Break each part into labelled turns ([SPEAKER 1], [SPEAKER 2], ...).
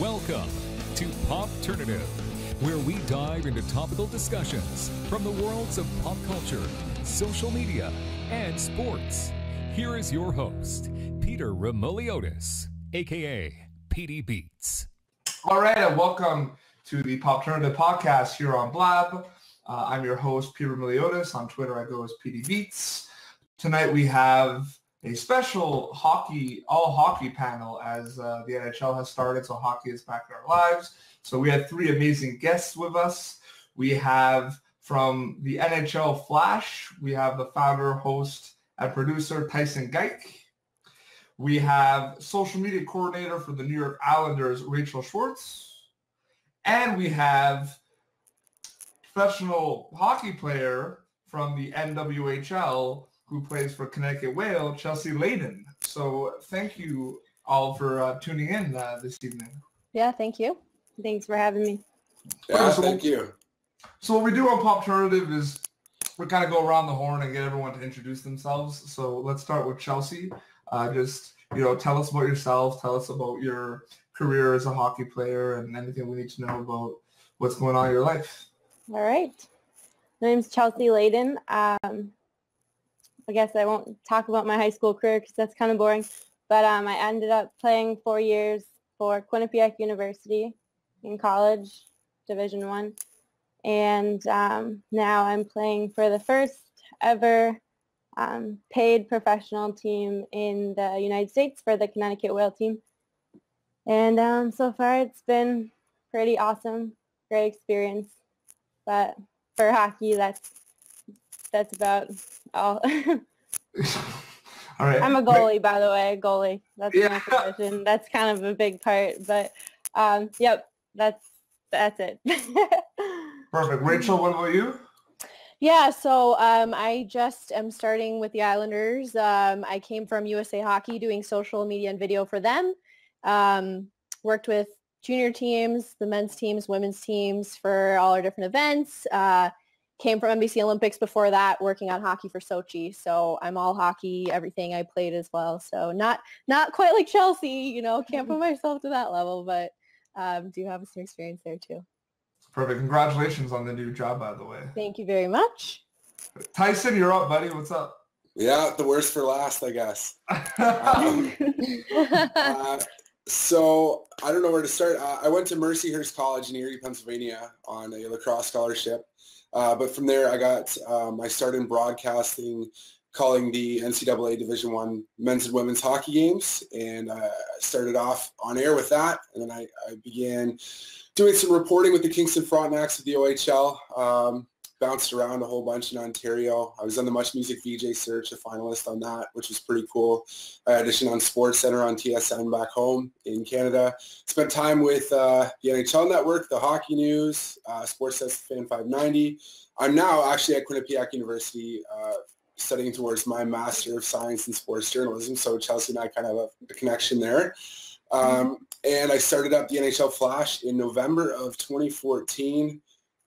[SPEAKER 1] Welcome to PopTernative, where we dive into topical discussions from the worlds of pop culture, social media, and sports. Here is your host, Peter Remoliotis, a.k.a. PD Beats.
[SPEAKER 2] All right, and welcome to the PopTernative podcast here on Blab. I'm your host, Peter Remoliotis. On Twitter, I go as PD Beats. Tonight we have a special all hockey panel as the NHL has started, so hockey is back in our lives. So we have three amazing guests with us. We have from the NHL Flash, we have the founder, host, and producer Tyson Geick. We have social media coordinator for the New York Islanders, Schwartz. And we have professional hockey player from the NWHL who plays for Connecticut Whale, Chelsea Laden. So thank you all for tuning in this evening.
[SPEAKER 3] Yeah, thank you. Thanks for having me.
[SPEAKER 4] Yeah, thank you.
[SPEAKER 2] So what we do on PopTernative is we kind of go around the horn and get everyone to introduce themselves. So let's start with Chelsea. Tell us about yourself. Tell us about your career as a hockey player and anything we need to know about what's going on in your life.
[SPEAKER 3] All right. My name's Chelsea Laden. I guess I won't talk about my high school career because that's kind of boring. But I ended up playing 4 years for Quinnipiac University in college, Division I. And now I'm playing for the first ever paid professional team in the United States for the Connecticut Whale team. And so far it's been pretty awesome, great experience. But for hockey, that's about all.
[SPEAKER 2] All right.
[SPEAKER 3] I'm a goalie, by the way, goalie. That's my position. That's kind of a big part. But, yep, that's it.
[SPEAKER 2] Perfect. Rachel, what about you?
[SPEAKER 5] Yeah, so I just am starting with the Islanders. I came from USA Hockey doing social media and video for them. Worked with junior teams, the men's teams, women's teams for all our different events. Came from NBC Olympics before that, working on hockey for Sochi. So I'm all hockey, everything I played as well. So not quite like Chelsea, can't put myself to that level, but do have some experience there too.
[SPEAKER 2] Perfect. Congratulations on the new job, by the way.
[SPEAKER 5] Thank you very much.
[SPEAKER 2] Tyson, you're up, buddy. What's up?
[SPEAKER 4] Yeah, the worst for last, I guess. So I don't know where to start. I went to Mercyhurst College in Erie, Pennsylvania on a lacrosse scholarship. But from there, I started in broadcasting, calling the NCAA Division I men's and women's hockey games. And I started off on air with that. And then I began doing some reporting with the Kingston Frontenacs of the OHL. Bounced around a whole bunch in Ontario. I was on the Much Music VJ Search, a finalist on that, which was pretty cool. I auditioned on SportsCenter on TSN back home in Canada. Spent time with the NHL Network, the Hockey News, Sportsnet Fan 590. I'm now actually at Quinnipiac University studying towards my Master of Science in Sports Journalism, so Chelsea and I kind of have a connection there. And I started up the NHL Flash in November of 2014.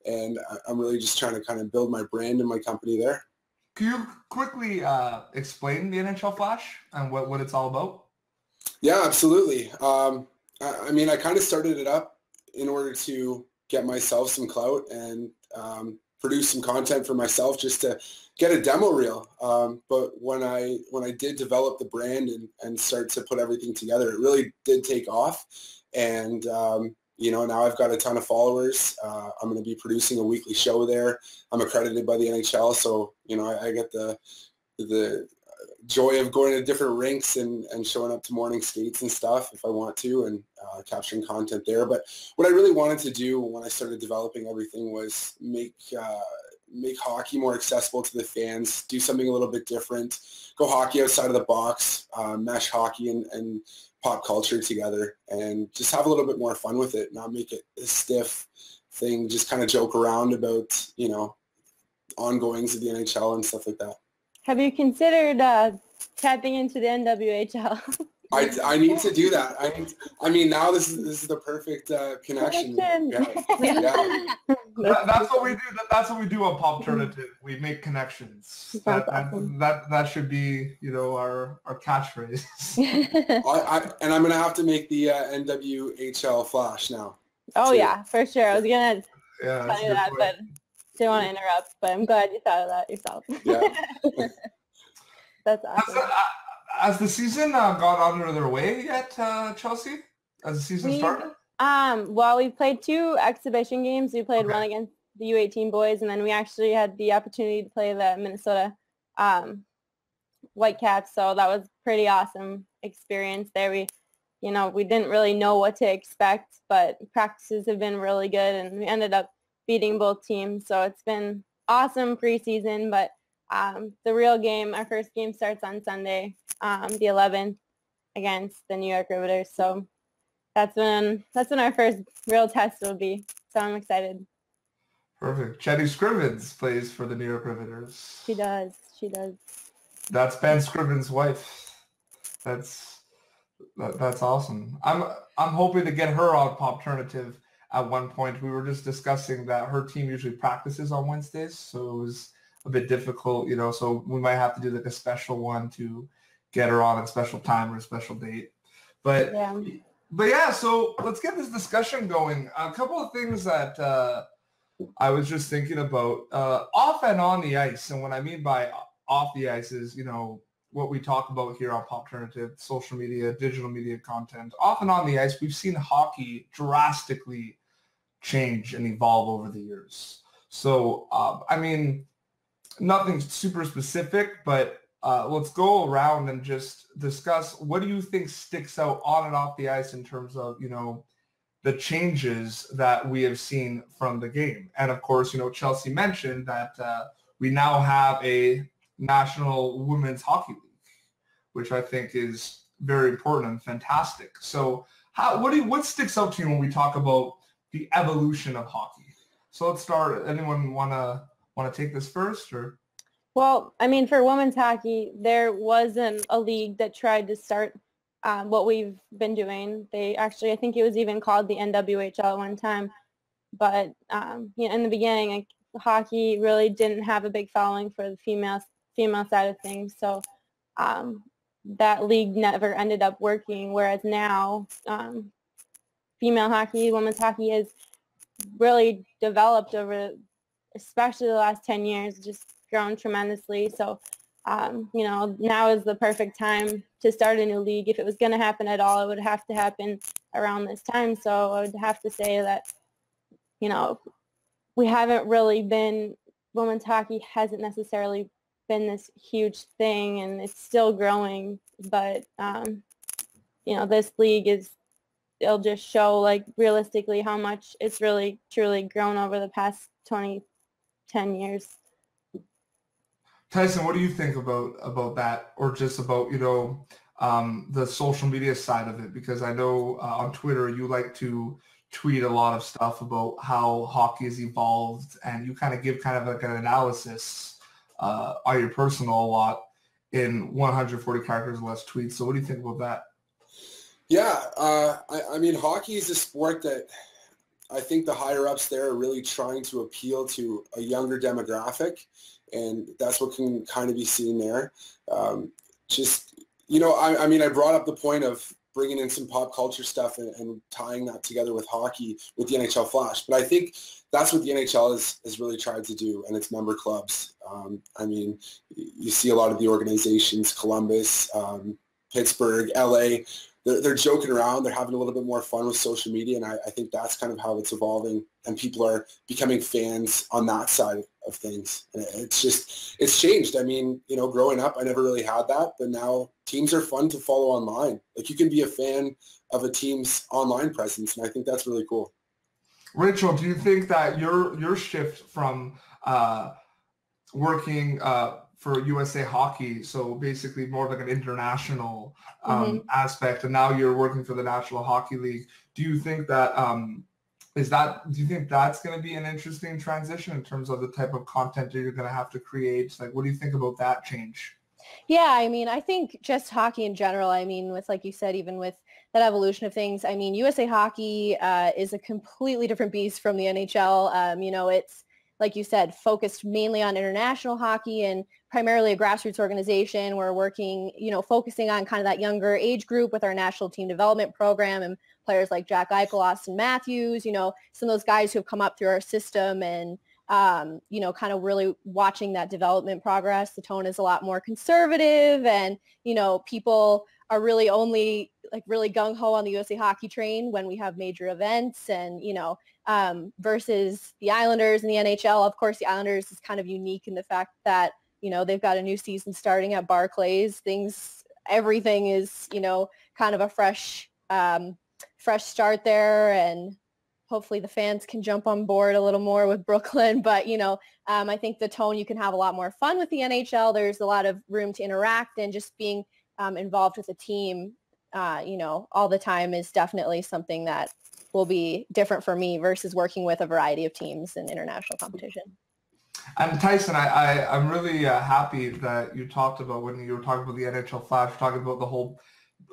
[SPEAKER 4] And I'm really just trying to kind of build my brand and my company there.
[SPEAKER 2] Can you quickly explain the NHL Flash and what it's all about?
[SPEAKER 4] Yeah, absolutely. I kind of started it up in order to get myself some clout and produce some content for myself just to get a demo reel. But when I did develop the brand and start to put everything together, it really did take off. And now I've got a ton of followers. I'm going to be producing a weekly show there. I'm accredited by the NHL, so I get the joy of going to different rinks and showing up to morning skates and stuff if I want to, and capturing content there. But what I really wanted to do when I started developing everything was make hockey more accessible to the fans, do something a little bit different, go hockey outside of the box, mesh hockey and pop culture together, and just have a little bit more fun with it, not make it a stiff thing, just kind of joke around about, ongoings of the NHL and stuff like that.
[SPEAKER 3] Have you considered tapping into the NWHL?
[SPEAKER 4] I need to do that. I mean, now this is the perfect connection. Yeah.
[SPEAKER 2] That's what we do. That's what we do on PopTernative. We make connections. That should be, our catchphrase.
[SPEAKER 4] And I'm gonna have to make the NWHL flash now.
[SPEAKER 3] Oh
[SPEAKER 4] too.
[SPEAKER 3] yeah, for sure. I was gonna
[SPEAKER 2] Yeah,
[SPEAKER 3] tell you that, but didn't want to interrupt. But I'm glad you thought of that yourself.
[SPEAKER 4] Yeah.
[SPEAKER 3] That's awesome.
[SPEAKER 2] Has the season gone under their way yet, Chelsea? Has the season started?
[SPEAKER 3] Well, we played 2 exhibition games. We played one against the U18 boys, and then we actually had the opportunity to play the Minnesota Whitecaps. So that was pretty awesome experience there. We didn't really know what to expect, but practices have been really good, and we ended up beating both teams. So it's been awesome preseason, but the real game, our first game starts on Sunday, the 11th, against the New York Riveters. So that's when our first real test will be. So I'm excited.
[SPEAKER 2] Perfect. Chetty Scrivens plays for the New York Riveters.
[SPEAKER 3] She does.
[SPEAKER 2] That's Ben Scrivens' wife. That's awesome. I'm hoping to get her on PopTernative at one point. We were just discussing that her team usually practices on Wednesdays, so it was a bit difficult, so we might have to do like a special one to get her on at a special time or a special date. But yeah, so let's get this discussion going. A couple of things that I was just thinking about off and on the ice. And what I mean by off the ice is, what we talk about here on PopTernative, social media, digital media content. Off and on the ice, we've seen hockey drastically change and evolve over the years. So, nothing super specific, but let's go around and just discuss what do you think sticks out on and off the ice in terms of, the changes that we have seen from the game. And of course, Chelsea mentioned that we now have a National Women's Hockey League, which I think is very important and fantastic. So what sticks out to you when we talk about the evolution of hockey? So let's start. Anyone want to take this first, or?
[SPEAKER 3] Well, for women's hockey, there wasn't a league that tried to start what we've been doing. They actually, I think it was even called the NWHL at one time. But in the beginning, hockey really didn't have a big following for the female side of things. So that league never ended up working. Whereas now, female hockey, women's hockey has really developed over, especially the last 10 years, just grown tremendously. So, now is the perfect time to start a new league. If it was going to happen at all, it would have to happen around this time. So I would have to say that, we haven't really been, women's hockey hasn't necessarily been this huge thing, and it's still growing. But, this league it'll just show realistically how much it's really truly grown over the past 10 years.
[SPEAKER 2] Tyson, what do you think about that, or just about, the social media side of it? Because I know on Twitter you like to tweet a lot of stuff about how hockey has evolved, and you kind of give kind of like an analysis on your personal a lot in 140 characters or less tweets. So what do you think about that?
[SPEAKER 4] Yeah, hockey is a sport that I think the higher ups there are really trying to appeal to a younger demographic, and that's what can kind of be seen there. I brought up the point of bringing in some pop culture stuff and tying that together with hockey with the NHL Flash. But I think that's what the NHL has really tried to do, and its member clubs. You see a lot of the organizations, Columbus, Pittsburgh, LA, they're joking around. They're having a little bit more fun with social media, and I think that's kind of how it's evolving, and people are becoming fans on that side of things. And it's changed. Growing up, I never really had that, but now teams are fun to follow online. You can be a fan of a team's online presence, and I think that's really cool.
[SPEAKER 2] Rachel, do you think that your shift from working for USA Hockey, so basically more like an international aspect, and now you're working for the National Hockey League, do you think that do you think that's going to be an interesting transition in terms of the type of content that you're going to have to create? What do you think about that change?
[SPEAKER 5] Yeah, I mean, I think just hockey in general, I mean, with, like you said, even with that evolution of things, I mean, USA Hockey is a completely different beast from the NHL. It's, like you said, focused mainly on international hockey and primarily a grassroots organization. We're working, focusing on kind of that younger age group with our national team development program and players like Jack Eichel, Austin Matthews, some of those guys who have come up through our system and kind of really watching that development progress. The tone is a lot more conservative and, people are really only like really gung-ho on the USA Hockey train when we have major events and, versus the Islanders and the NHL. Of course, the Islanders is kind of unique in the fact that, they've got a new season starting at Barclays. Everything is, kind of a fresh start there, and hopefully the fans can jump on board a little more with Brooklyn. But, I think the tone, you can have a lot more fun with the NHL. There's a lot of room to interact, and just being involved with a team, all the time is definitely something that will be different for me versus working with a variety of teams in international competition.
[SPEAKER 2] And Tyson, I'm really happy that you talked about, when you were talking about the NHL Flash, you're talking about the whole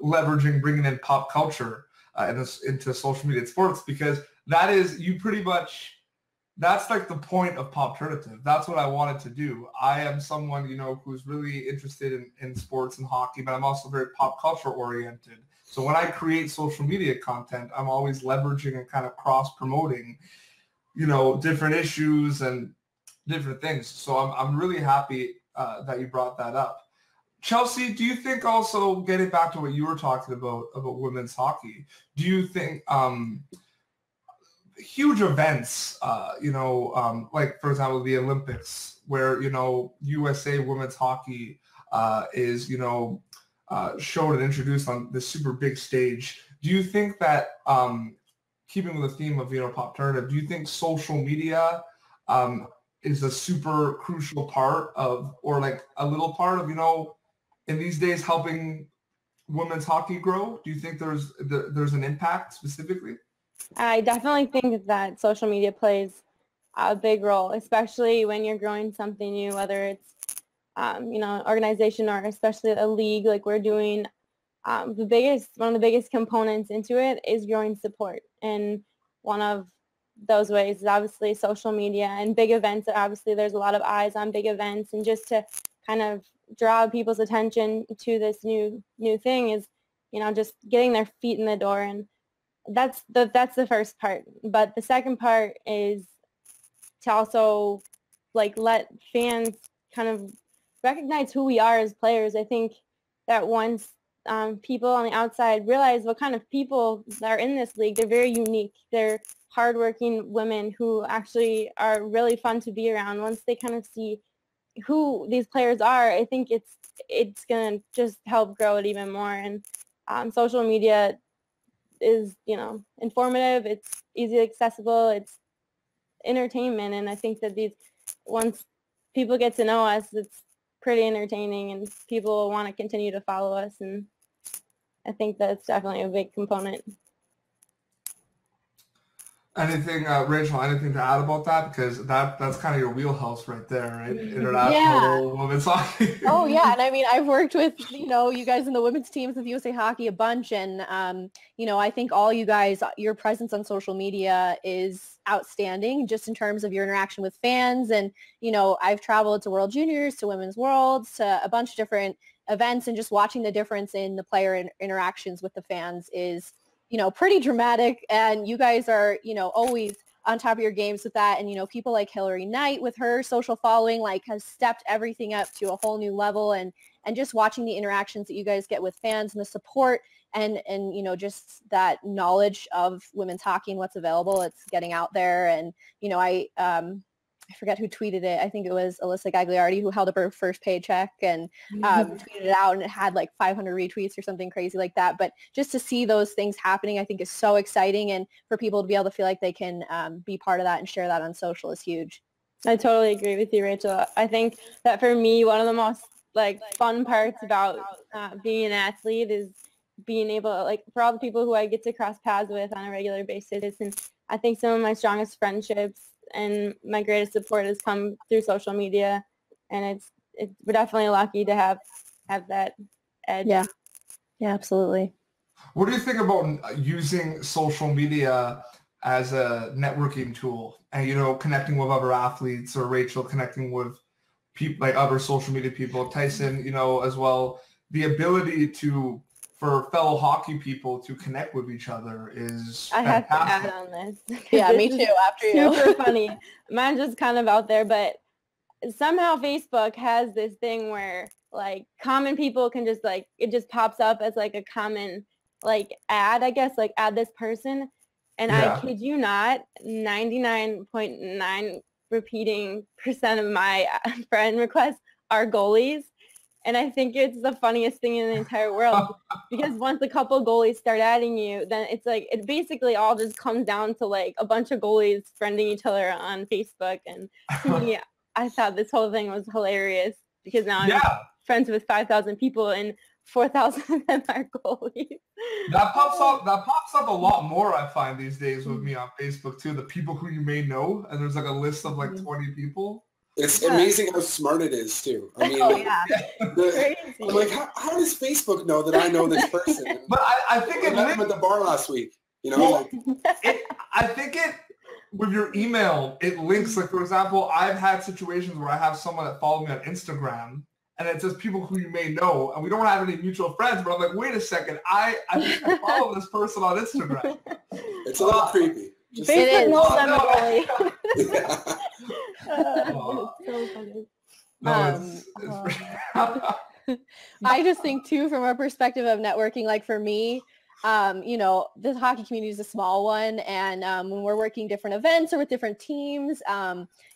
[SPEAKER 2] leveraging, bringing in pop culture into social media and sports, because that is, that's like the point of PopTernative. That's what I wanted to do. I am someone, who's really interested in sports and hockey, but I'm also very pop culture oriented. So when I create social media content, I'm always leveraging and kind of cross-promoting, different issues and different things. So I'm really happy that you brought that up. Chelsea, do you think, also getting back to what you were talking about women's hockey, do you think huge events, like, for example, the Olympics, where, USA women's hockey is, showed and introduced on this super big stage, do you think that, keeping with the theme of, PopTernative, do you think social media is a super crucial part of, or like a little part of, in these days, helping women's hockey grow? Do you think there's an impact specifically?
[SPEAKER 3] I definitely think that social media plays a big role, especially when you're growing something new, whether it's, an organization or especially a league like we're doing. One of the biggest components into it is growing support. And one of those ways is obviously social media and big events. Obviously, there's a lot of eyes on big events, and just to kind of draw people's attention to this new thing is, just getting their feet in the door. And that's the first part. But the second part is to also let fans kind of recognize who we are as players. I think that once people on the outside realize what kind of people are in this league, they're very unique. They're hardworking women who actually are really fun to be around. Once they kind of see who these players are, I think it's going to just help grow it even more. And social media is, informative. It's easily accessible. It's entertainment. And I think that once people get to know us, it's pretty entertaining, and people will want to continue to follow us. And I think that's definitely a big component.
[SPEAKER 2] Anything, Rachel, anything to add about that? Because that's kind of your wheelhouse right there, right? International women's hockey.
[SPEAKER 5] Oh, yeah. And I mean, I've worked with, you guys in the women's teams of USA Hockey a bunch. And, I think all you guys, your presence on social media is outstanding just in terms of your interaction with fans. And, I've traveled to World Juniors, to Women's Worlds, to a bunch of different events, and just watching the difference in the player interactions with the fans is, pretty dramatic. And you guys are, always on top of your games with that. And, people like Hillary Knight with her social following, has stepped everything up to a whole new level. And just watching the interactions that you guys get with fans and the support and just that knowledge of women's hockey and what's available, it's getting out there. And, I forget who tweeted it. I think it was Alyssa Gagliardi who held up her first paycheck and tweeted it out, and it had 500 retweets or something crazy like that. But just to see those things happening, I think is so exciting. And for people to be able to feel like they can be part of that and share that on social is huge.
[SPEAKER 3] I totally agree with you, Rachel. I think that for me, one of the most fun parts about being an athlete is being able, for all the people who I get to cross paths with on a regular basis. And I think some of my strongest friendships and my greatest support has come through social media, and we're definitely lucky to have that edge.
[SPEAKER 5] Yeah, absolutely.
[SPEAKER 2] What do you think about using social media as a networking tool and, you know, connecting with other athletes, or Rachel connecting with people like other social media people, Tyson, you know, as well, the ability for fellow hockey people to connect with each other is
[SPEAKER 3] I
[SPEAKER 2] fantastic.
[SPEAKER 3] have to add on this.
[SPEAKER 5] Yeah,
[SPEAKER 3] This
[SPEAKER 5] me
[SPEAKER 3] is
[SPEAKER 5] too, after you.
[SPEAKER 3] Super funny. Mine's just kind of out there, but somehow Facebook has this thing where like common people can just like, it just pops up as like a common like ad, I guess, like add this person. And
[SPEAKER 2] Yeah.
[SPEAKER 3] I kid you not, 99.9 repeating % of my friend requests are goalies. And I think it's the funniest thing in the entire world because once a couple goalies start adding you, then it's like, it basically all just comes down to like a bunch of goalies friending each other on Facebook. And to me, I thought this whole thing was hilarious because now I'm friends with 5,000 people and 4,000 of them are goalies.
[SPEAKER 2] That pops up a lot more, I find, these days with me on Facebook too. The people who you may know, and there's like a list of like 20 people.
[SPEAKER 4] It's amazing how smart it is too. I mean, I'm like, how does Facebook know that I know this person?
[SPEAKER 2] But I think
[SPEAKER 4] I met him at the bar last week. You know,
[SPEAKER 2] I think with your email, it links. Like, for example, I've had situations where I have someone that follow me on Instagram, and it says people who you may know, and we don't have any mutual friends, but I'm like, wait a second, I think I follow this person on Instagram.
[SPEAKER 4] It's a little creepy.
[SPEAKER 3] Just it is.
[SPEAKER 2] No.
[SPEAKER 5] I just think too, from a perspective of networking, like for me, you know, the hockey community is a small one, and when we're working different events or with different teams,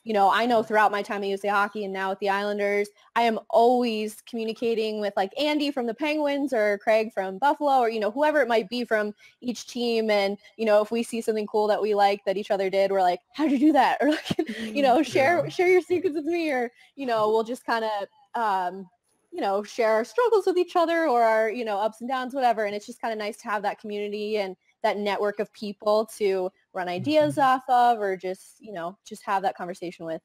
[SPEAKER 5] you know, I know throughout my time at USA Hockey and now with the Islanders, I am always communicating with like Andy from the Penguins or Craig from Buffalo, or, you know, whoever it might be from each team. And, you know, if we see something cool that we like that each other did, we're like, how'd you do that? Or like, you know, share your secrets with me, or, you know, we'll just kind of, you know, share our struggles with each other or our, you know, ups and downs, whatever. And it's just kind of nice to have that community and that network of people to run ideas off of, or just, you know, just have that conversation with.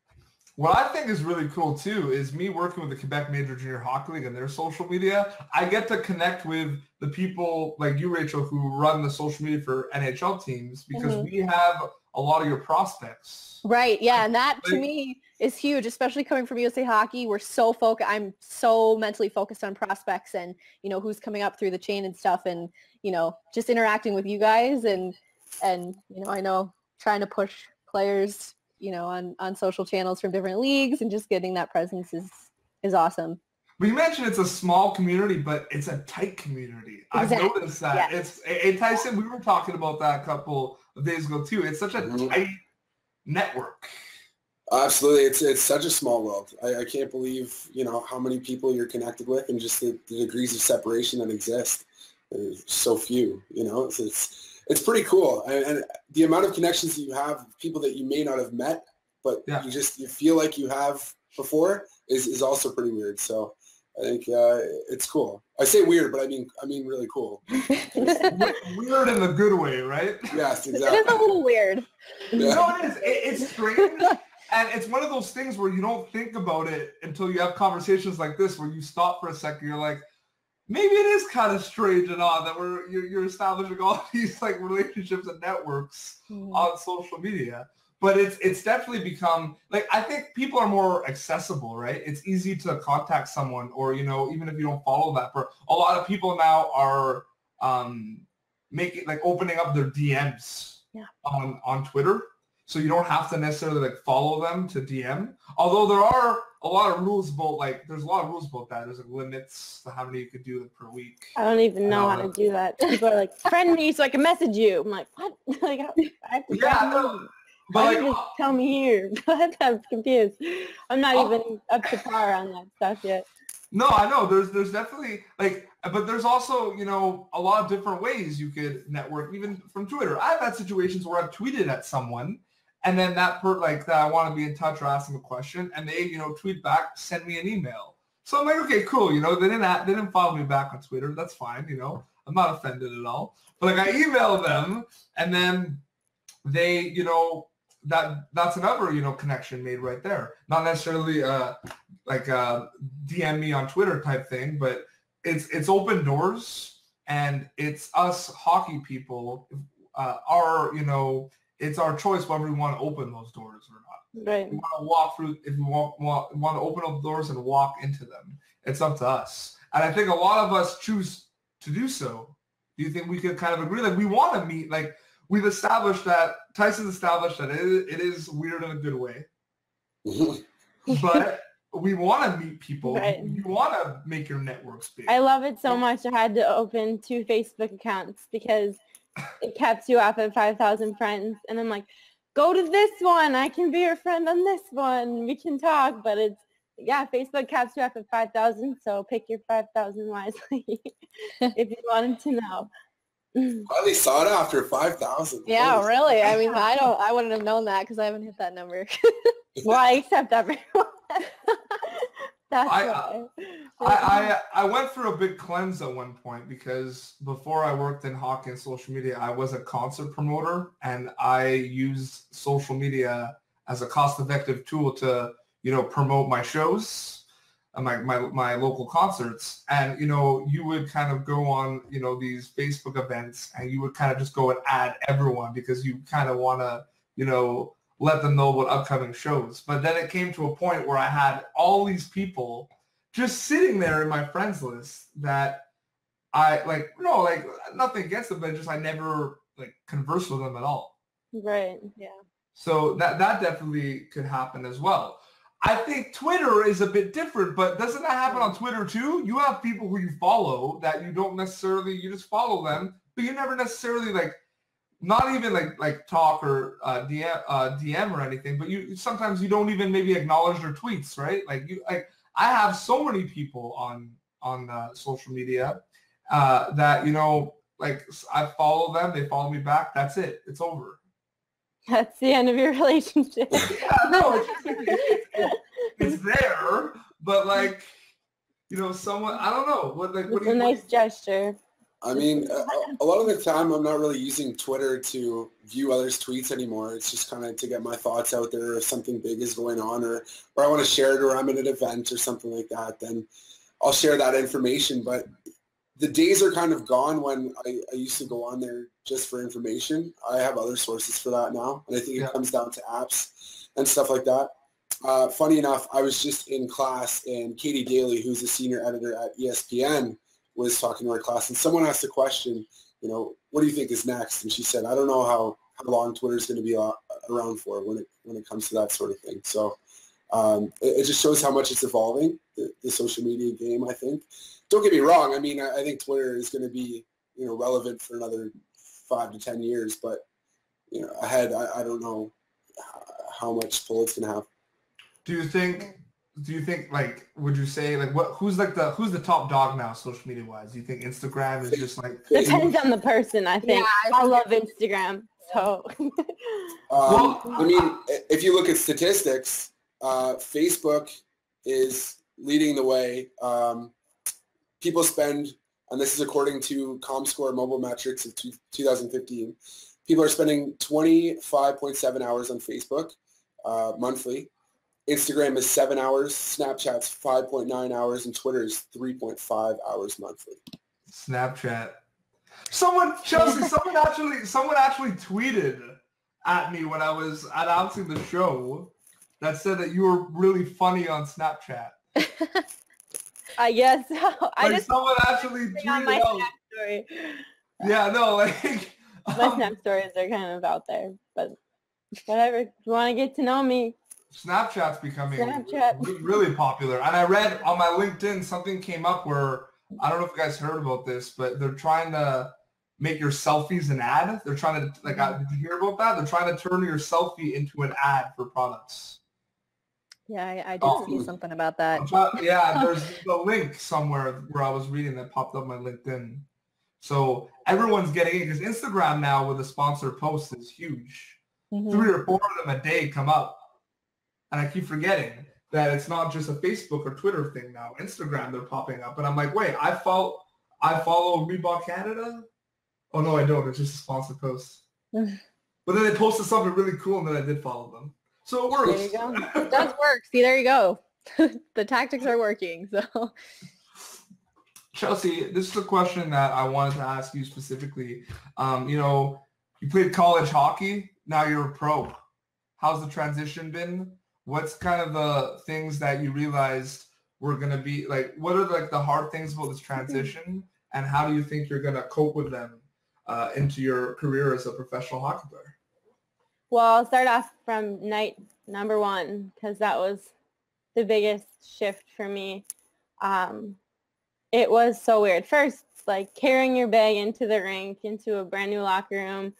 [SPEAKER 2] What I think is really cool too is me working with the Quebec Major Junior Hockey League and their social media. I get to connect with the people like you, Rachel, who run the social media for NHL teams, because we have a lot of your prospects.
[SPEAKER 5] Right. Yeah. And that to me is huge, especially coming from USA Hockey. We're so focused. I'm so mentally focused on prospects and, you know, who's coming up through the chain and stuff, and, you know, just interacting with you guys and, you know, I know trying to push players, you know, on social channels from different leagues and just getting that presence is awesome.
[SPEAKER 2] But you mentioned it's a small community, but it's a tight community. Exactly. I've noticed that. Yeah. Tyson, we were talking about that a couple of days ago too. It's such a tight network.
[SPEAKER 4] Absolutely. It's such a small world. I can't believe, you know, how many people you're connected with and just the degrees of separation that exist. There's so few, you know, it's pretty cool. And the amount of connections that you have, people that you may not have met, but you feel like you have before is also pretty weird. So I think it's cool. I say weird, but I mean really cool.
[SPEAKER 2] Weird in the good way, right?
[SPEAKER 4] Yes, exactly.
[SPEAKER 5] It is a little weird.
[SPEAKER 2] Yeah. No, it is. It's strange. And it's one of those things where you don't think about it until you have conversations like this, where you stop for a second. You're like, maybe it is kind of strange and odd that you're establishing all these like relationships and networks on social media. But it's definitely become, like, I think people are more accessible, right? It's easy to contact someone, or, you know, even if you don't follow that. But a lot of people now are opening up their DMs on Twitter. So you don't have to necessarily like follow them to DM. Although there are a lot of rules about there's a lot of rules about that. There's like limits to how many you could do per week.
[SPEAKER 3] I don't even know how to do that. People are like, friend me so I can message you. I'm like, what? Like, I have to but just tell me here. I'm confused. I'm not even up to par on that stuff yet.
[SPEAKER 2] No, I know. There's definitely but there's also, you know, a lot of different ways you could network, even from Twitter. I've had situations where I've tweeted at someone, and then that I want to be in touch or ask them a question, and they, you know, tweet back, send me an email. So I'm like, okay, cool. You know, they didn't follow me back on Twitter. That's fine. You know, I'm not offended at all. But like, I emailed them, and then they, you know, that's another, connection made right there. Not necessarily like a DM me on Twitter type thing, but it's open doors, and it's us hockey people it's our choice whether we want to open those doors or not.
[SPEAKER 3] Right.
[SPEAKER 2] We want to walk through, if we want to open up doors and walk into them. It's up to us. And I think a lot of us choose to do so. Do you think we could kind of agree? Like, we want to meet, like, Tyson's established that it is weird in a good way. But we want to meet people.
[SPEAKER 3] Right.
[SPEAKER 2] You want to make your networks big.
[SPEAKER 3] I love it so much. I had to open 2 Facebook accounts because it kept you up at 5,000 friends. And I'm like, go to this one. I can be your friend on this one. We can talk. But Facebook caps you up at 5,000. So pick your 5,000 wisely if you wanted to know.
[SPEAKER 4] Finally saw it after 5,000.
[SPEAKER 5] Yeah, really. I mean, I wouldn't have known that because I haven't hit that number.
[SPEAKER 3] Well, I accept everyone. That's why.
[SPEAKER 2] I went through a big cleanse at one point because before I worked in hockey and social media, I was a concert promoter, and I used social media as a cost-effective tool to, promote my shows, my local concerts. And, you would kind of go on, these Facebook events, and you would kind of just go and add everyone because you kind of want to, let them know about upcoming shows. But then it came to a point where I had all these people just sitting there in my friends list that I nothing against them, but just I never conversed with them at all.
[SPEAKER 3] Right.
[SPEAKER 5] Yeah.
[SPEAKER 2] So that definitely could happen as well. I think Twitter is a bit different, but doesn't that happen on Twitter too? You have people who you follow that you don't necessarily, you just follow them, but you never necessarily not even like talk or DM or anything, but sometimes you don't even maybe acknowledge their tweets, right? I have so many people on social media that I follow them, they follow me back. That's it. It's over.
[SPEAKER 3] That's the end of your relationship.
[SPEAKER 2] Yeah, no, it's there, but someone, I don't know what
[SPEAKER 3] It's a nice gesture.
[SPEAKER 4] I mean, a lot of the time I'm not really using Twitter to view others' tweets anymore. It's just kind of to get my thoughts out there if something big is going on or I want to share it or I'm at an event or something like that, then I'll share that information. But the days are kind of gone when I used to go on there just for information. I have other sources for that now, and I think it comes down to apps and stuff like that. Funny enough, I was just in class, and Katie Daly, who's a senior editor at ESPN, was talking to our class, and someone asked a question, what do you think is next? And she said, I don't know how long Twitter is going to be around for when it comes to that sort of thing. So it just shows how much it's evolving, the social media game, I think. Don't get me wrong. I mean, I think Twitter is going to be, relevant for another 5 to 10 years, but, ahead, I don't know how much pull it's going to have.
[SPEAKER 2] Do you think would you say who's the top dog now social media wise? Do you think Instagram is just
[SPEAKER 3] depends on the person, I think. Yeah, I love Instagram. So
[SPEAKER 4] I mean, if you look at statistics, Facebook is leading the way. People spend, and this is according to ComScore mobile metrics of 2015, people are spending 25.7 hours on Facebook monthly. Instagram is 7 hours, Snapchat's 5.9 hours, and Twitter is 3.5 hours monthly.
[SPEAKER 2] Snapchat. Someone actually tweeted at me when I was announcing the show that said that you were really funny on Snapchat.
[SPEAKER 3] I guess so.
[SPEAKER 2] Someone actually tweeted
[SPEAKER 3] on my
[SPEAKER 2] out.
[SPEAKER 3] Snap story.
[SPEAKER 2] Yeah, no,
[SPEAKER 3] my Snap stories are kind of out there, but whatever. If you want to get to know me,
[SPEAKER 2] Snapchat's becoming really popular. And I read on my LinkedIn something came up where, I don't know if you guys heard about this, but they're trying to make your selfies an ad. They're trying to, did you hear about that? They're trying to turn your selfie into an ad for products.
[SPEAKER 5] Yeah, I did see something about that.
[SPEAKER 2] There's a link somewhere where I was reading that popped up on my LinkedIn. So everyone's getting it because Instagram now with a sponsored post is huge. Mm-hmm. 3 or 4 of them a day come up. And I keep forgetting that it's not just a Facebook or Twitter thing now. Instagram, they're popping up. And I'm like, wait, I follow Reebok Canada? Oh, no, I don't. It's just a sponsored post. But then they posted something really cool, and then I did follow them. So it works.
[SPEAKER 5] There you go. It does work. See, there you go. The tactics are working. So,
[SPEAKER 2] Chelsea, this is a question that I wanted to ask you specifically. You played college hockey. Now you're a pro. How's the transition been? What's kind of the things that you realized were going to be like, what are like the hard things about this transition, and how do you think you're going to cope with them into your career as a professional hockey player?
[SPEAKER 3] Well, I'll start off from night number one because that was the biggest shift for me. It was so weird. First, like carrying your bag into the rink, into a brand new locker room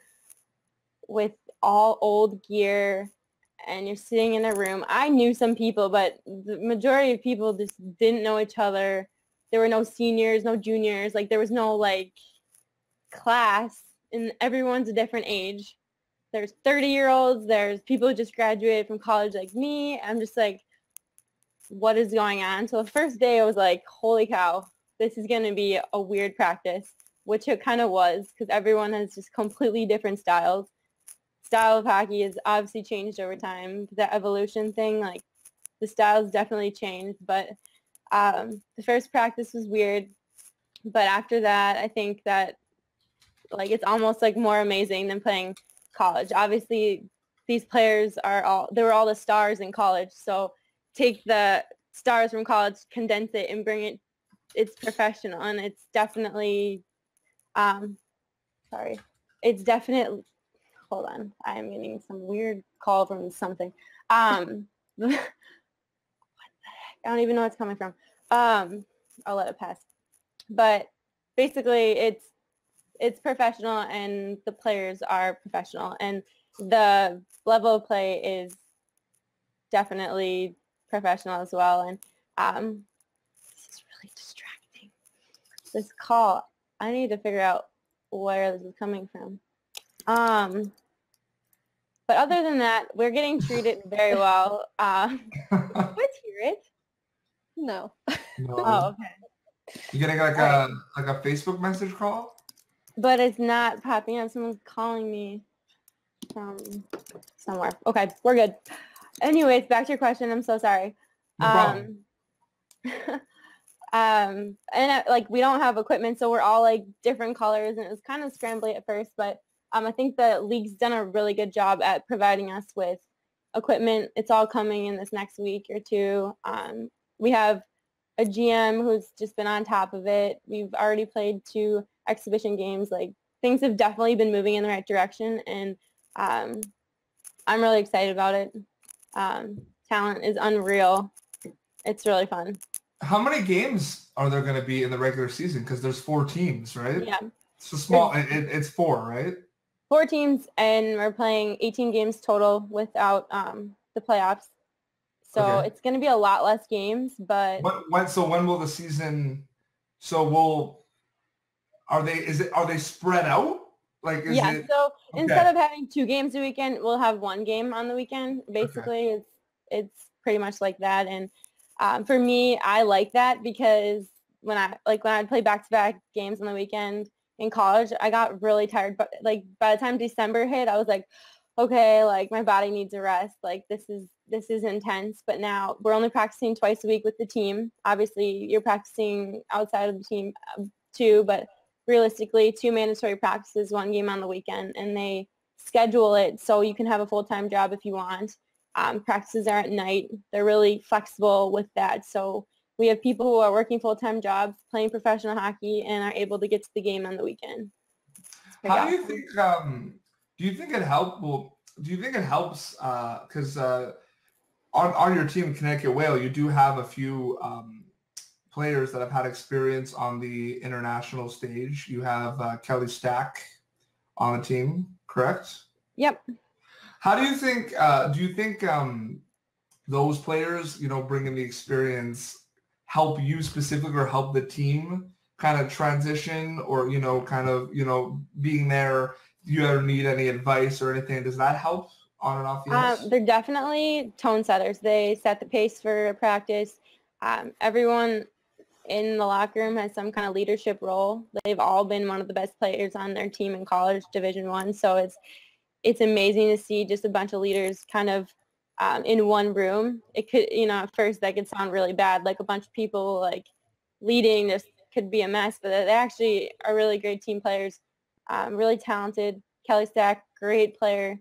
[SPEAKER 3] with all old gear, and you're sitting in a room. I knew some people, but the majority of people just didn't know each other. There were no seniors, no juniors. Like there was no like class, and everyone's a different age. There's 30-year-olds. There's people who just graduated from college like me. I'm just like, what is going on? So the first day I was like, holy cow, this is going to be a weird practice, which it kind of was because everyone has just completely different styles. Style of hockey has obviously changed over time. The evolution thing, like the styles definitely changed. But the first practice was weird. But after that, I think that like it's almost like more amazing than playing college. Obviously, these players they were all the stars in college. So take the stars from college, condense it, and bring it's professional. And it's definitely, it's definitely, hold on. I'm getting some weird call from something. What the heck? I don't even know where it's coming from. I'll let it pass. But basically, it's professional, and the players are professional, and the level of play is definitely professional as well. And this is really distracting. This call, I need to figure out where this is coming from. But other than that, we're getting treated very well. Let's hear it.
[SPEAKER 5] no.
[SPEAKER 2] No.
[SPEAKER 3] Oh, okay.
[SPEAKER 2] You getting like a Facebook message call?
[SPEAKER 3] But it's not popping up. Someone's calling me from somewhere. Okay, we're good. Anyways, back to your question. I'm so sorry.
[SPEAKER 2] No problem.
[SPEAKER 3] Like we don't have equipment, so we're all like different colors, and it was kind of scrambly at first, but I think the league's done a really good job at providing us with equipment. It's all coming in this next week or two. We have a GM who's just been on top of it. We've already played 2 exhibition games. Like things have definitely been moving in the right direction, and I'm really excited about it. Talent is unreal. It's really fun.
[SPEAKER 2] How many games are there going to be in the regular season? Because there's 4 teams, right?
[SPEAKER 3] Yeah.
[SPEAKER 2] It's a small. It's 4, right?
[SPEAKER 3] 4 teams, and we're playing 18 games total without the playoffs. So
[SPEAKER 2] Okay.
[SPEAKER 3] it's going to be a lot less games, but
[SPEAKER 2] When will the season? Are they spread out? Like
[SPEAKER 3] So instead of having 2 games a weekend, we'll have 1 game on the weekend. Basically, it's pretty much like that. And for me, I like that because when I play back-to-back games on the weekend in college, I got really tired. But like by the time December hit, I was like, okay, like my body needs a rest. Like this is intense. But now we're only practicing twice a week with the team. Obviously, you're practicing outside of the team too, but realistically 2 mandatory practices, 1 game on the weekend, and they schedule it so you can have a full-time job if you want. Practices are at night. They're really flexible with that. So we have people who are working full-time jobs, playing professional hockey, and are able to get to the game on the weekend.
[SPEAKER 2] How do you think? Do you think it helped? Well, do you think it helps? Because on your team, Connecticut Whale, you do have a few players that have had experience on the international stage. You have Kelly Stack on the team, correct?
[SPEAKER 3] Yep.
[SPEAKER 2] How do you think? Do you think those players, bringing the experience, help you specifically, or help the team kind of transition, or being there? Do you ever need any advice or anything? Does that help on and off the ice?
[SPEAKER 3] They're definitely tone setters. They set the pace for practice. Everyone in the locker room has some kind of leadership role. They've all been one of the best players on their team in college, Division I. So it's amazing to see just a bunch of leaders kind of in one room. It could, at first that could sound really bad, like a bunch of people like leading this could be a mess, but they actually are really great team players, really talented. Kelly Stack, great player,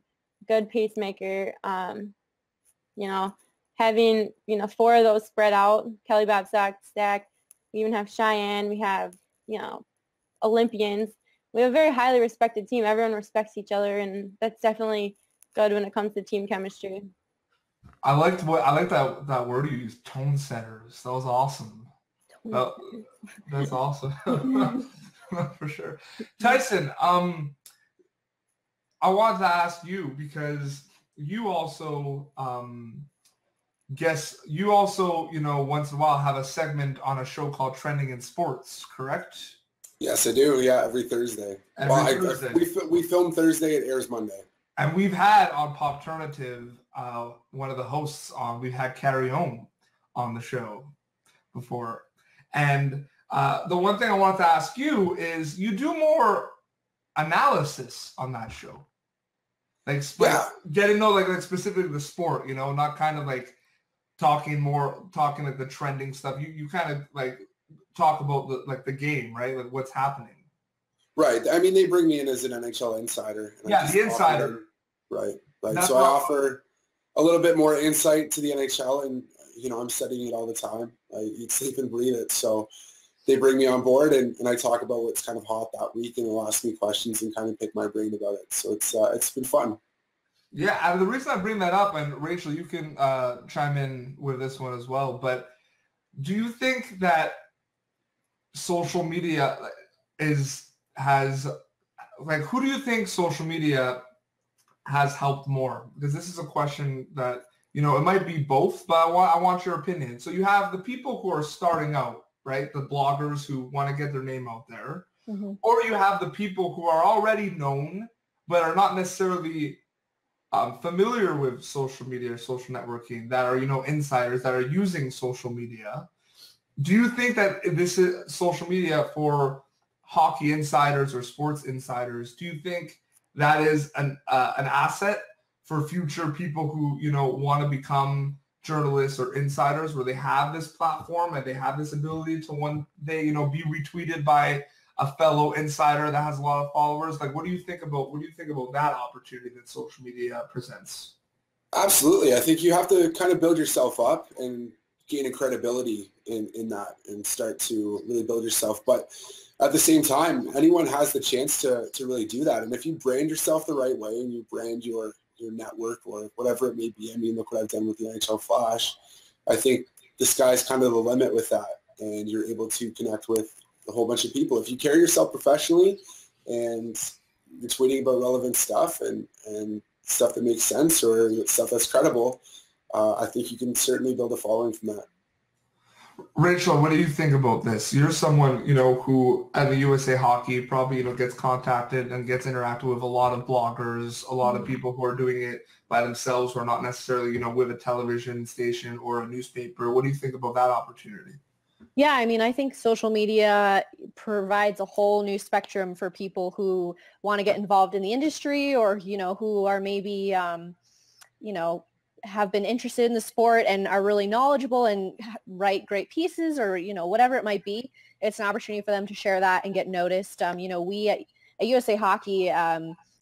[SPEAKER 3] good pacemaker. Having, 4 of those spread out, Kelly, Babcock, Stack, we even have Cheyenne, we have, Olympians. We have a very highly respected team. Everyone respects each other, and that's definitely good when it comes to team chemistry.
[SPEAKER 2] I like that word you used, tone setters. That was awesome. That's awesome. For sure. Tyson, I wanted to ask you because you also once in a while have a segment on a show called Trending in Sports, correct?
[SPEAKER 4] Yes, I do. Yeah, every Thursday.
[SPEAKER 2] Thursday.
[SPEAKER 4] We film Thursday. It airs Monday.
[SPEAKER 2] And we've had on PopTernative, one of the hosts on, we've had Carrie Home on the show before. And the one thing I wanted to ask you is you do more analysis on that show. Like getting to like specifically the sport, not kind of like talking like the trending stuff. You kind of like talk about the game, right? Like what's happening. Right. I mean, they bring me in as an NHL insider.
[SPEAKER 4] Yeah, the insider. Right. So I offer a little bit more insight to the NHL, and I'm studying it all the time. I eat, sleep, and breathe it. So they bring me on board, and I talk about what's kind of hot that week, and they'll ask me questions and kind of pick my brain about it. So it's been fun.
[SPEAKER 2] Yeah, and the reason I bring that up, and Rachel, you can chime in with this one as well, but do you think that social media who do you think social media has helped more? Because this is a question that, it might be both, but I want your opinion. So you have the people who are starting out, right? The bloggers who want to get their name out there. Mm-hmm. Or you have the people who are already known, but are not necessarily familiar with social media or social networking, that are, insiders that are using social media. Do you think that this is social media for hockey insiders or sports insiders? Do you think that is an asset for future people who, want to become journalists or insiders, where they have this platform and they have this ability to one day, be retweeted by a fellow insider that has a lot of followers? Like, what do you think about that opportunity that social media presents?
[SPEAKER 4] Absolutely. I think you have to kind of build yourself up and gain a credibility in that and start to really build yourself. But at the same time, anyone has the chance to really do that. And if you brand yourself the right way and you brand your network or whatever it may be, I mean, look what I've done with the NHL Flash. I think the sky's kind of the limit with that, and you're able to connect with a whole bunch of people. If you carry yourself professionally and you're tweeting about relevant stuff and stuff that makes sense or stuff that's credible, I think you can certainly build a following from that.
[SPEAKER 2] Rachel, what do you think about this? You're someone, who at the USA Hockey probably, gets contacted and gets interacted with a lot of bloggers, a lot of people who are doing it by themselves, who are not necessarily, with a television station or a newspaper. What do you think about that opportunity?
[SPEAKER 5] Yeah, I mean, I think social media provides a whole new spectrum for people who want to get involved in the industry, or, who are maybe, have been interested in the sport and are really knowledgeable and write great pieces, or, whatever it might be. It's an opportunity for them to share that and get noticed. We at USA Hockey,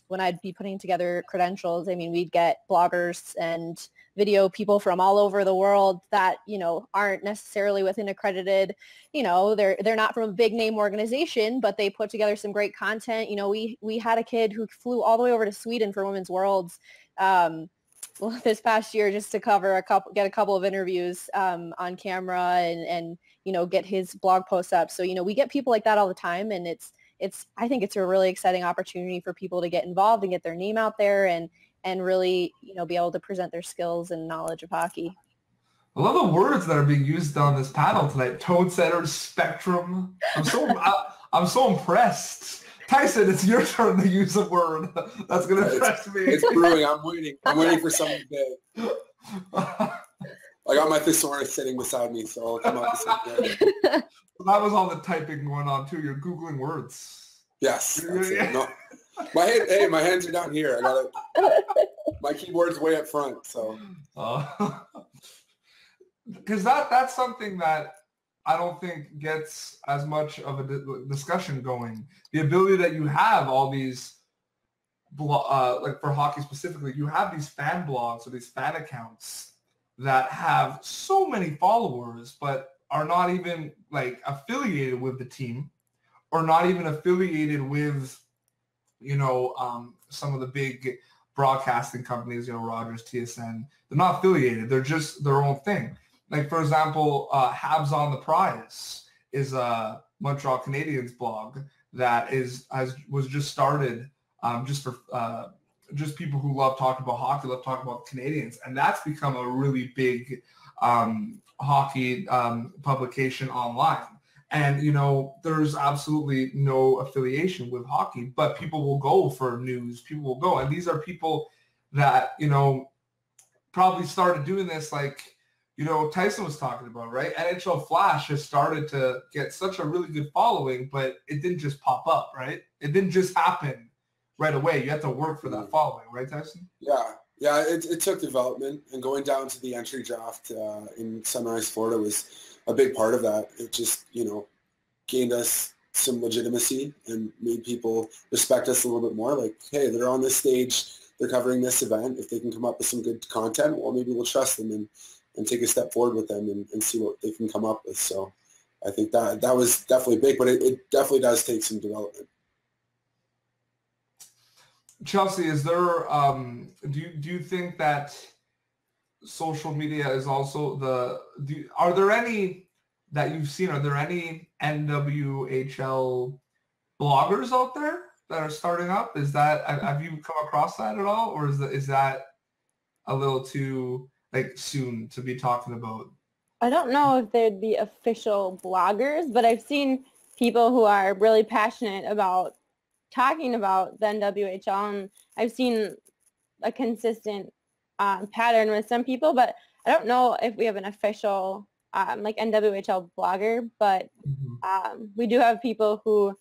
[SPEAKER 5] when I'd be putting together credentials, I mean, we'd get bloggers and video people from all over the world that, aren't necessarily with an accredited, they're not from a big name organization, but they put together some great content. We had a kid who flew all the way over to Sweden for Women's Worlds this past year just to get a couple of interviews on camera and get his blog posts up. So, we get people like that all the time, and I think it's a really exciting opportunity for people to get involved and get their name out there and really, be able to present their skills and knowledge of hockey.
[SPEAKER 2] I love the words that are being used on this panel tonight. Tone setters, spectrum. I'm so impressed. Tyson, it's your turn to use a word that's going to impress me.
[SPEAKER 4] It's brewing. I'm waiting for something big. I got my thesaurus sitting beside me, so I'll come up with something.
[SPEAKER 2] That was all the typing going on too. You're Googling words.
[SPEAKER 4] Yes. My hands are down here. My keyboard's way up front, so.
[SPEAKER 2] Because that's something that I don't think gets as much of a discussion going. The ability that you have all these, like for hockey specifically, you have these fan blogs or these fan accounts that have so many followers, but are not even like affiliated with the team, or not even affiliated with, some of the big broadcasting companies, Rogers, TSN. They're not affiliated. They're just their own thing. Like, for example, Habs on the Prize is a Montreal Canadiens blog that was just started just for just people who love talking about hockey, love talking about the Canadiens. And that's become a really big hockey publication online. And, there's absolutely no affiliation with hockey, but people will go for news. People will go. And these are people that, probably started doing this like, Tyson was talking about, right? NHL Flash has started to get such a really good following, but it didn't just pop up, right? It didn't just happen right away. You have to work for that following, right, Tyson?
[SPEAKER 4] Yeah, it took development, and going down to the entry draft in Sunrise, Florida was a big part of that. It just, gained us some legitimacy and made people respect us a little bit more. Like, hey, they're on this stage, they're covering this event. If they can come up with some good content, well, maybe we'll trust them and take a step forward with them and see what they can come up with. So I think that was definitely big, but it definitely does take some development.
[SPEAKER 2] Chelsea, is there, do you think that social media is also are there any that you've seen, are there any NWHL bloggers out there that are starting up? Have you come across that at all? Or is that a little too soon to be talking about?
[SPEAKER 3] I don't know if there'd be official bloggers, but I've seen people who are really passionate about talking about the NWHL, and I've seen a consistent pattern with some people, but I don't know if we have an official NWHL blogger, but we do have people who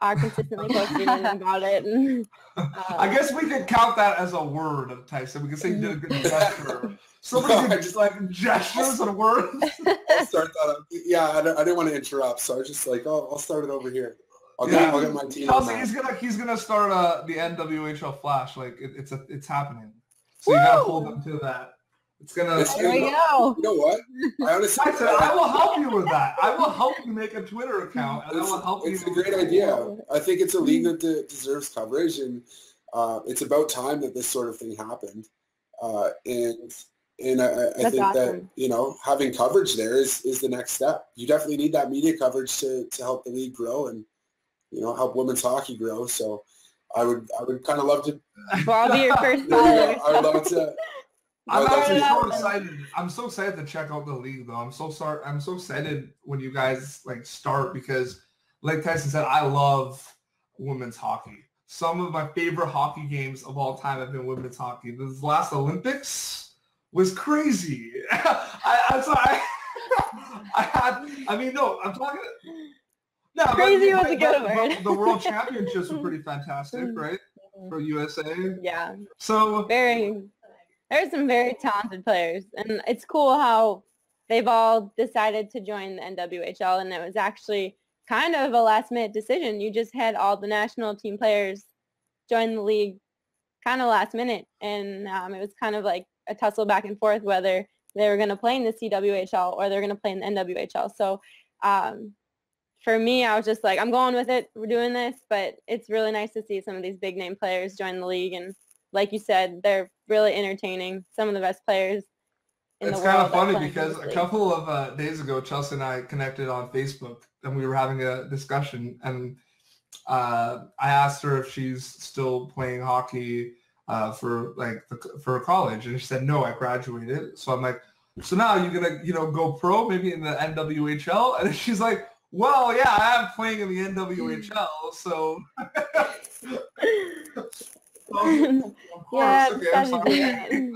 [SPEAKER 3] are consistently posting about it. And,
[SPEAKER 2] I guess we could count that as a word, Tyson. We could say you did a good gesture. Somebody could just gestures and words.
[SPEAKER 4] I'll start that up. Yeah, I didn't want to interrupt, so I was just like, I'll start it over here. I'll get my team.
[SPEAKER 2] Chelsea, he's gonna start the NWHL Flash. It's happening. So you gotta hold them to that.
[SPEAKER 3] There we go.
[SPEAKER 4] You know what?
[SPEAKER 2] I will help you with that. I will help you make a Twitter account, and I will help you.
[SPEAKER 4] It's a great idea. I think it's a league that deserves coverage, and it's about time that this sort of thing happened. And I think
[SPEAKER 3] awesome.
[SPEAKER 4] That, having coverage there is the next step. You definitely need that media coverage to help the league grow and, help women's hockey grow. So I would kind of love to.
[SPEAKER 3] Well, I'll be your first follower.
[SPEAKER 4] I would love to.
[SPEAKER 2] I'm actually so excited. I'm so excited to check out the league, though. I'm so excited when you guys start, because, like Tyson said, I love women's hockey. Some of my favorite hockey games of all time have been women's hockey. This last Olympics was crazy. I'm talking. No,
[SPEAKER 3] crazy was a good word.
[SPEAKER 2] The World Championships were pretty fantastic, right? For USA.
[SPEAKER 3] Yeah.
[SPEAKER 2] So
[SPEAKER 3] there's some very talented players, and it's cool how they've all decided to join the NWHL, and it was actually kind of a last-minute decision. You just had all the national team players join the league kind of last minute, and it was kind of like a tussle back and forth whether they were going to play in the CWHL or they're going to play in the NWHL. So for me, I was just like, I'm going with it. We're doing this, but it's really nice to see some of these big-name players join the league, and like you said, they're really entertaining. Some of the best players in the world.
[SPEAKER 2] It's kind of funny because a couple of days ago, Chelsea and I connected on Facebook, and we were having a discussion, and I asked her if she's still playing hockey for college, and she said, no, I graduated. So I'm like, so now you're going to, go pro maybe in the NWHL? And she's like, well, yeah, I am playing in the NWHL, so... Of course.
[SPEAKER 3] Yeah,
[SPEAKER 2] okay, I'm sorry.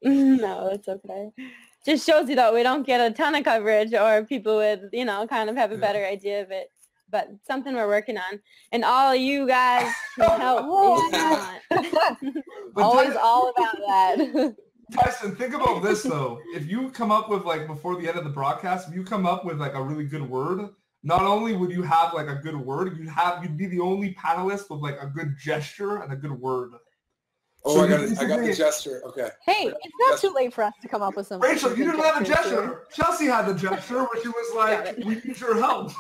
[SPEAKER 3] No, it's okay. Just shows you that we don't get a ton of coverage, or people with, kind of have a better idea of it. but something we're working on. And all you guys can help if you want.
[SPEAKER 5] Always all about that.
[SPEAKER 2] Tyson, think about this though. If you come up with like before the end of the broadcast, if you come up with like a really good word, not only would you have like a good word, you'd be the only panelist with like a good gesture and a good word.
[SPEAKER 4] Oh,
[SPEAKER 2] So
[SPEAKER 4] I got the gesture. Okay.
[SPEAKER 5] Hey, it's not too late for us to come up with some.
[SPEAKER 2] Rachel, you didn't have a
[SPEAKER 5] gestures
[SPEAKER 2] gesture.
[SPEAKER 5] here.
[SPEAKER 2] Chelsea had the gesture where she was like, "We need your help."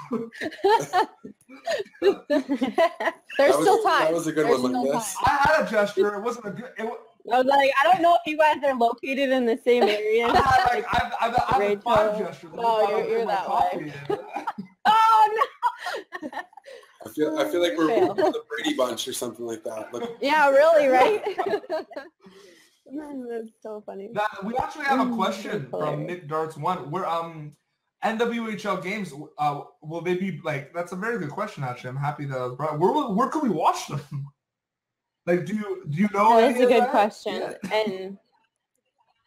[SPEAKER 5] There's still time.
[SPEAKER 4] That was a good
[SPEAKER 5] There's
[SPEAKER 4] one like
[SPEAKER 5] still
[SPEAKER 4] this.
[SPEAKER 2] I had a gesture. It wasn't a good.
[SPEAKER 3] I was like, I don't know if you guys are located in the same area.
[SPEAKER 2] I had
[SPEAKER 3] Rachel.
[SPEAKER 2] 5 gestures.
[SPEAKER 5] Oh, you're that way.
[SPEAKER 3] Oh no!
[SPEAKER 4] I feel like we're
[SPEAKER 5] Fail.
[SPEAKER 4] the Brady Bunch or something like that. Like,
[SPEAKER 5] Yeah, really, right?
[SPEAKER 3] That's so funny.
[SPEAKER 2] Now, we actually have a question
[SPEAKER 3] That's
[SPEAKER 2] from
[SPEAKER 3] hilarious.
[SPEAKER 2] Nick Darts One. Where NWHL games will they be like? That's a very good question. Actually, I'm happy that I was brought. Where can we watch them? Like, do you know?
[SPEAKER 3] That's
[SPEAKER 2] any
[SPEAKER 3] a
[SPEAKER 2] of
[SPEAKER 3] good
[SPEAKER 2] that?
[SPEAKER 3] question.
[SPEAKER 2] Yeah.
[SPEAKER 3] And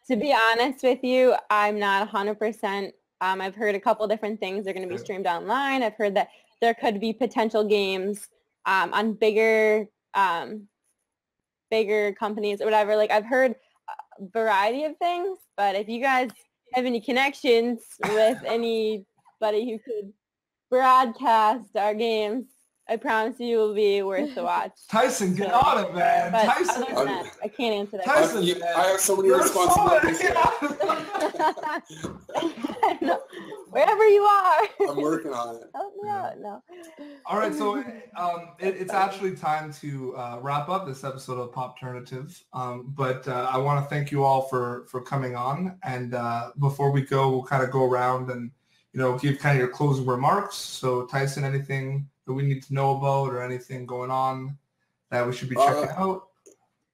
[SPEAKER 3] to be honest with you, I'm not 100%. I've heard a couple different things. They're going to be streamed online. I've heard that there could be potential games on bigger companies or whatever. Like, I've heard a variety of things, but if you guys have any connections with anybody who could broadcast our games, I promise you will be worth the watch.
[SPEAKER 2] Tyson, get
[SPEAKER 3] So,
[SPEAKER 2] on it, man.
[SPEAKER 3] But
[SPEAKER 2] Tyson,
[SPEAKER 3] other than that, I can't answer that.
[SPEAKER 2] Tyson,
[SPEAKER 4] I have so many
[SPEAKER 2] you're
[SPEAKER 4] responsibilities.
[SPEAKER 2] so-
[SPEAKER 3] Wherever you are.
[SPEAKER 4] I'm working on it.
[SPEAKER 3] Help me out. No.
[SPEAKER 2] All right, so it's actually time to wrap up this episode of PopTernative. But I want to thank you all for coming on. And before we go, we'll kind of go around and give kind of your closing remarks. So Tyson, anything that we need to know about or anything going on that we should be checking out?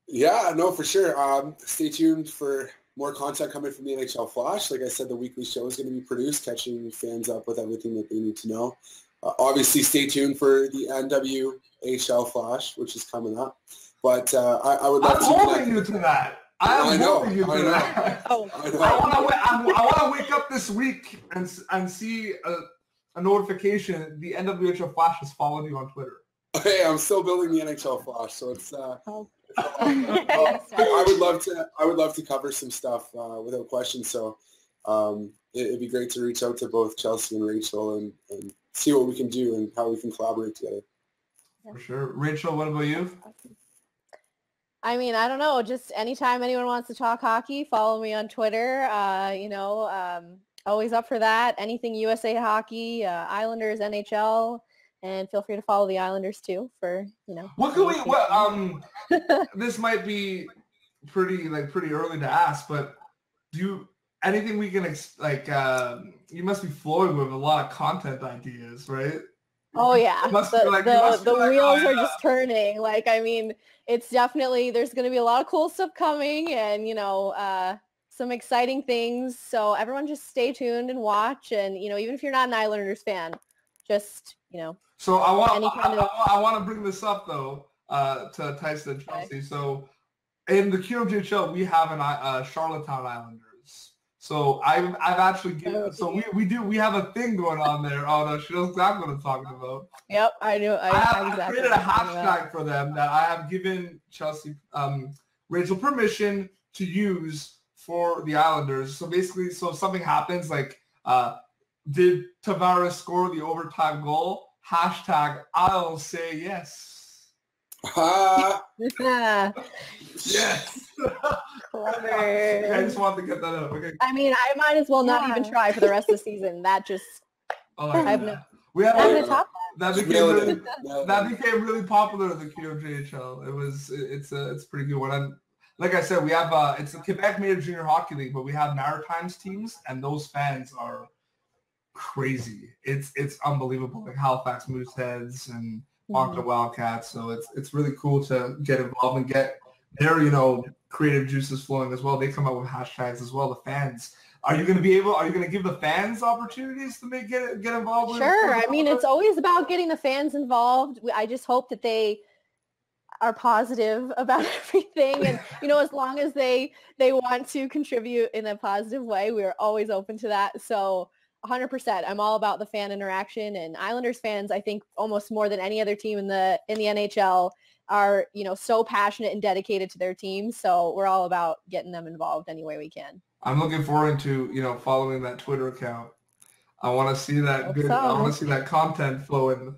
[SPEAKER 4] Yeah, no, for sure. Stay tuned for more content coming from the NHL Flash. Like I said, the weekly show is going to be produced, catching fans up with everything that they need to know. Obviously, stay tuned for the NWHL Flash, which is coming up. But I would love
[SPEAKER 2] I'm
[SPEAKER 4] to
[SPEAKER 2] holding you to that. I
[SPEAKER 4] know,
[SPEAKER 2] holding you to
[SPEAKER 4] I know.
[SPEAKER 2] that.
[SPEAKER 3] Oh,
[SPEAKER 4] I know.
[SPEAKER 2] I want to wake up this week and see a notification. The NWHL Flash has followed you on Twitter.
[SPEAKER 4] Hey, I'm still building the NHL Flash, so it's.
[SPEAKER 3] Oh.
[SPEAKER 4] I would love to cover some stuff without question. So it'd be great to reach out to both Chelsea and Rachel and see what we can do and how we can collaborate together.
[SPEAKER 2] For sure. Rachel, what about you?
[SPEAKER 5] I mean, I don't know. Just anytime anyone wants to talk hockey, follow me on Twitter. Always up for that. Anything USA Hockey, Islanders, NHL, and feel free to follow the Islanders too for,
[SPEAKER 2] What can we? This might be pretty early to ask, but anything we can you must be flowing with a lot of content ideas, right?
[SPEAKER 5] Oh yeah, the wheels are
[SPEAKER 2] yeah.
[SPEAKER 5] just turning. Like, I mean, it's definitely, there's going to be a lot of cool stuff coming, and some exciting things. So everyone just stay tuned and watch, and even if you're not an Islanders fan, just
[SPEAKER 2] So I want to bring this up though to Tyson and Chelsea. So in the QMJHL we have a Charlottetown Islanders. So I've actually given, we have a thing going on there. Oh no, she knows exactly what I'm talking about.
[SPEAKER 5] Yep, I do.
[SPEAKER 2] I created a hashtag for them that I have given Chelsea, Rachel permission to use for the Islanders. So basically, so if something happens like, did Tavares score the overtime goal? Hashtag I'll say yes. Yes.
[SPEAKER 5] Clever.
[SPEAKER 2] I just wanted to get that out. Okay.
[SPEAKER 5] I mean, I might as well not even try for the rest of the season. That just, I have no.
[SPEAKER 2] We have
[SPEAKER 5] I'm gonna top
[SPEAKER 2] that became really popular in the QMJHL. It's a pretty good one. And like I said, we have it's the Quebec Major Junior Hockey League, but we have Maritimes teams, and those fans are crazy. It's unbelievable. Like Halifax Mooseheads and Moncton Wildcats. So it's really cool to get involved and get their creative juices flowing as well. They come up with hashtags as well. The fans. Are you going to give the fans opportunities to get involved?
[SPEAKER 5] Sure. I mean, it's always about getting the fans involved. I just hope that they are positive about everything, and as long as they want to contribute in a positive way, we're always open to that. So 100%. I'm all about the fan interaction, and Islanders fans, I think almost more than any other team in the NHL are, so passionate and dedicated to their team. So we're all about getting them involved any way we can.
[SPEAKER 2] I'm looking forward to, following that Twitter account. I want to see that I want to see that content flowing.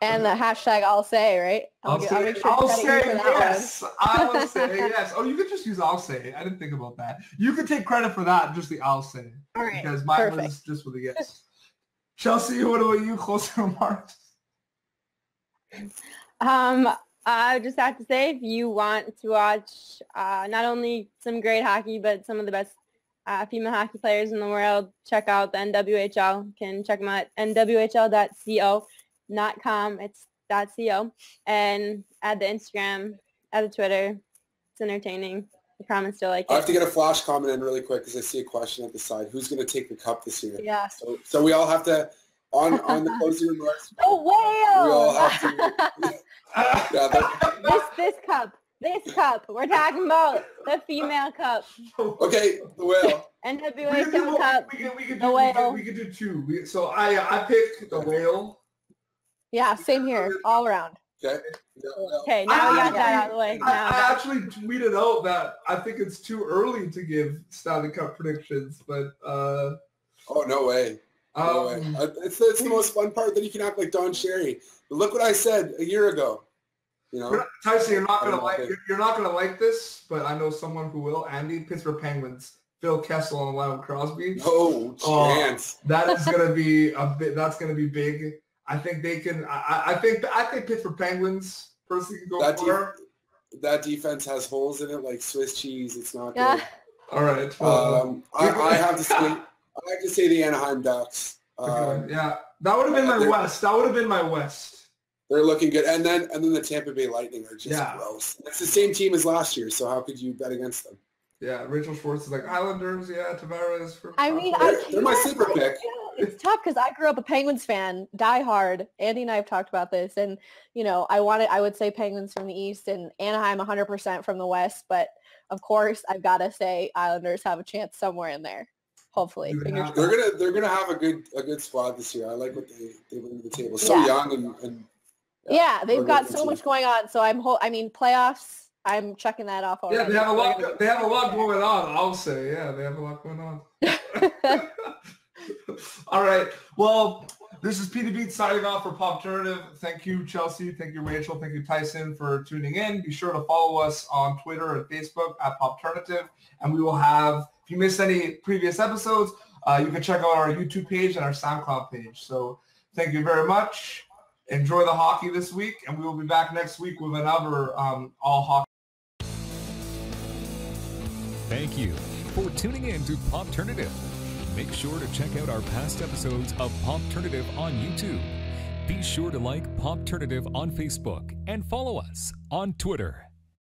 [SPEAKER 5] And the hashtag I'll say, right?
[SPEAKER 2] I'll say yes. I will say yes. Oh, you could just use I'll say. I didn't think about that. You could take credit for that, just the I'll say.
[SPEAKER 5] All right.
[SPEAKER 2] Because mine was just with a yes. Chelsea, what about you? Closing remarks?
[SPEAKER 3] I just have to say, if you want to watch not only some great hockey, but some of the best female hockey players in the world, check out the NWHL. You can check them out at nwhl.co. Not com, it's .co, and add the Instagram, add the Twitter. It's entertaining. I promise to like it.
[SPEAKER 4] I have to get a flash comment in really quick because I see a question at the side. Who's going to take the cup this year?
[SPEAKER 5] Yeah.
[SPEAKER 4] So we all have to, on the closing remarks.
[SPEAKER 5] Oh, whale!
[SPEAKER 4] We all have to.
[SPEAKER 3] This cup. We're talking about the female cup.
[SPEAKER 4] Okay, the whale.
[SPEAKER 3] NWHL cup.
[SPEAKER 2] We could do two. So I picked the whale.
[SPEAKER 5] Yeah, same here, all around.
[SPEAKER 4] Okay.
[SPEAKER 3] Okay, now we got that out of the way.
[SPEAKER 2] I actually tweeted out that I think it's too early to give Stanley Cup predictions, but
[SPEAKER 4] oh, no way. No way. It's the most fun part that you can act like Don Cherry. But look what I said a year ago.
[SPEAKER 2] Tyson, you're not gonna like this, but I know someone who will. Andy, Pittsburgh Penguins, Phil Kessel and Lyle Crosby.
[SPEAKER 4] No chance.
[SPEAKER 2] That is gonna be that's gonna be big. I think they can. I think Pittsburgh Penguins personally can go far.
[SPEAKER 4] That defense has holes in it like Swiss cheese. It's not good.
[SPEAKER 2] All right.
[SPEAKER 4] I have to say the Anaheim Ducks.
[SPEAKER 2] Yeah, that would have been my West.
[SPEAKER 4] They're looking good, and then the Tampa Bay Lightning are just gross. It's the same team as last year, so how could you bet against them?
[SPEAKER 2] Yeah, Rachel Schwartz is like Islanders. Yeah, Tavares.
[SPEAKER 4] They're my sleeper pick.
[SPEAKER 5] It's tough because I grew up a Penguins fan, die hard. Andy and I have talked about this, and I would say Penguins from the East and Anaheim 100% from the West, but of course I've got to say Islanders have a chance somewhere in there. Hopefully,
[SPEAKER 4] they're gonna have a good squad this year. I like what they bring to the table. So young and
[SPEAKER 5] yeah, they've got so much going on. So playoffs. I'm checking that off already.
[SPEAKER 2] Yeah, they have a lot going on. I'll say, yeah, they have a lot going on. All right. Well, this is Peter Beat signing off for PopTernative. Thank you, Chelsea. Thank you, Rachel. Thank you, Tyson, for tuning in. Be sure to follow us on Twitter and Facebook at PopTernative. And we will have, if you missed any previous episodes, you can check out our YouTube page and our SoundCloud page. So thank you very much. Enjoy the hockey this week, and we will be back next week with another all hockey.
[SPEAKER 1] Thank you for tuning in to PopTernative. Make sure to check out our past episodes of PopTernative on YouTube. Be sure to like PopTernative on Facebook and follow us on Twitter.